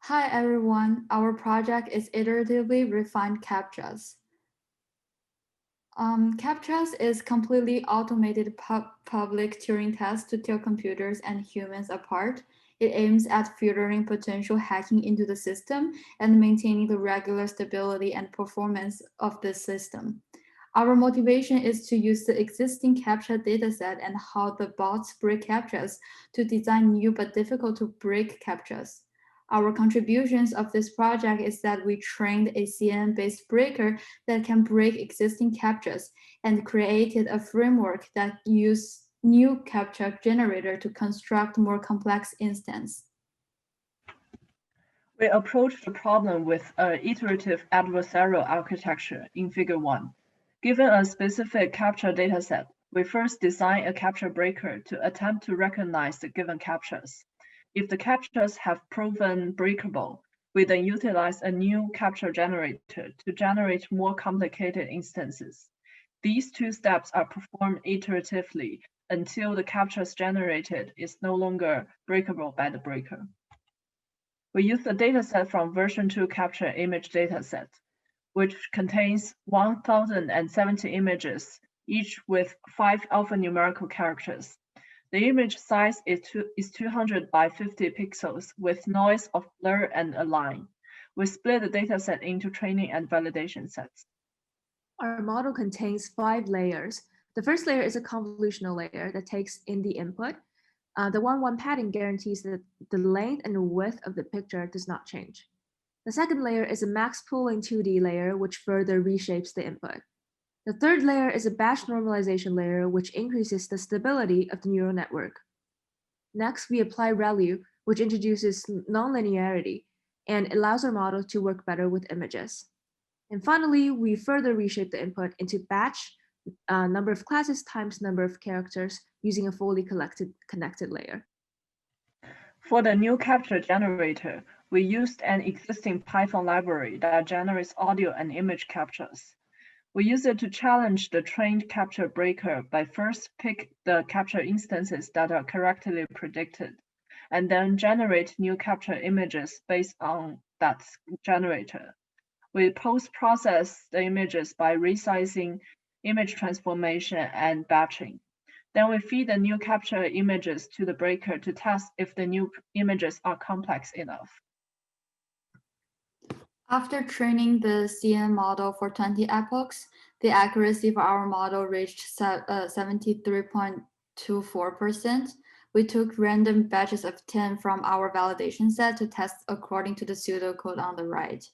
Hi everyone, our project is iteratively refined CAPTCHAs. CAPTCHAs is completely automated public Turing test to tell computers and humans apart. It aims at filtering potential hacking into the system and maintaining the regular stability and performance of the system. Our motivation is to use the existing CAPTCHA dataset and how the bots break CAPTCHAs to design new but difficult to break CAPTCHAs. Our contributions of this project is that we trained a CNN-based breaker that can break existing CAPTCHAs and created a framework that uses new CAPTCHA generator to construct more complex instance. We approached the problem with an iterative adversarial architecture in Figure 1. Given a specific CAPTCHA dataset, we first design a CAPTCHA breaker to attempt to recognize the given CAPTCHAs. If the CAPTCHAs have proven breakable, we then utilize a new CAPTCHA generator to generate more complicated instances. These two steps are performed iteratively until the CAPTCHAs generated is no longer breakable by the breaker. We use the dataset from version 2 CAPTCHA image dataset, which contains 1,070 images, each with 5 alphanumerical characters. The image size is 200 by 50 pixels with noise of blur and align. We split the dataset into training and validation sets. Our model contains 5 layers. The first layer is a convolutional layer that takes in the input. The 1-1 padding guarantees that the length and the width of the picture does not change. The second layer is a max pooling 2D layer, which further reshapes the input. The third layer is a batch normalization layer, which increases the stability of the neural network. Next, we apply ReLU, which introduces nonlinearity and allows our model to work better with images. And finally, we further reshape the input into batch, number of classes times number of characters using a fully connected layer. For the new CAPTCHA generator, we used an existing Python library that generates audio and image CAPTCHAs. We use it to challenge the trained CAPTCHA breaker by first pick the CAPTCHA instances that are correctly predicted, and then generate new CAPTCHA images based on that generator. We post-process the images by resizing, image transformation, and batching. Then we feed the new CAPTCHA images to the breaker to test if the new images are complex enough. After training the CNN model for 20 epochs, the accuracy for our model reached 73.24%. We took random batches of 10 from our validation set to test according to the pseudocode on the right.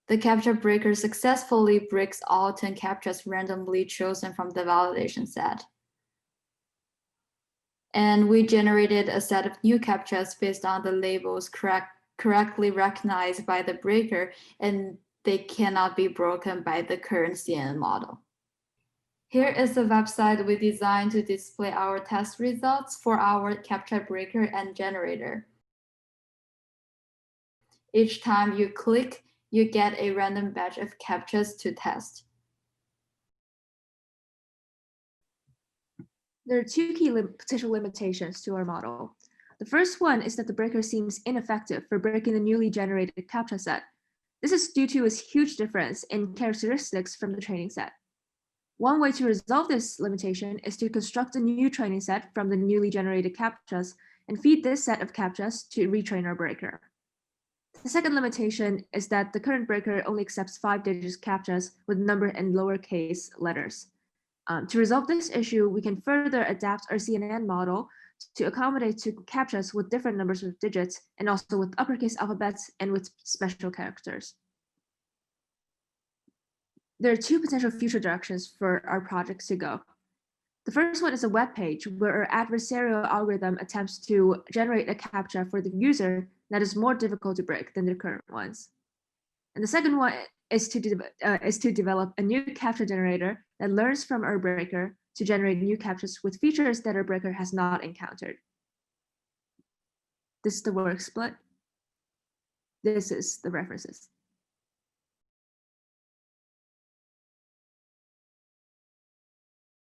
The CAPTCHA breaker successfully breaks all 10 CAPTCHAs randomly chosen from the validation set. And we generated a set of new CAPTCHAs based on the labels correctly recognized by the breaker, and they cannot be broken by the current CNN model. Here is the website we designed to display our test results for our CAPTCHA breaker and generator. Each time you click, you get a random batch of CAPTCHAs to test. There are 2 key potential limitations to our model. The first one is that the breaker seems ineffective for breaking the newly generated CAPTCHA set. This is due to a huge difference in characteristics from the training set. One way to resolve this limitation is to construct a new training set from the newly generated CAPTCHAs and feed this set of CAPTCHAs to retrain our breaker. The second limitation is that the current breaker only accepts 5-digit CAPTCHAs with number and lowercase letters. To resolve this issue, we can further adapt our CNN model to accommodate to CAPTCHAs with different numbers of digits and also with uppercase alphabets and with special characters. There are 2 potential future directions for our projects to go. The first one is a web page where our adversarial algorithm attempts to generate a CAPTCHA for the user that is more difficult to break than the current ones. And the second one is to develop a new CAPTCHA generator that learns from our breaker to generate new CAPTCHAs with features that our breaker has not encountered. This is the work split. This is the references.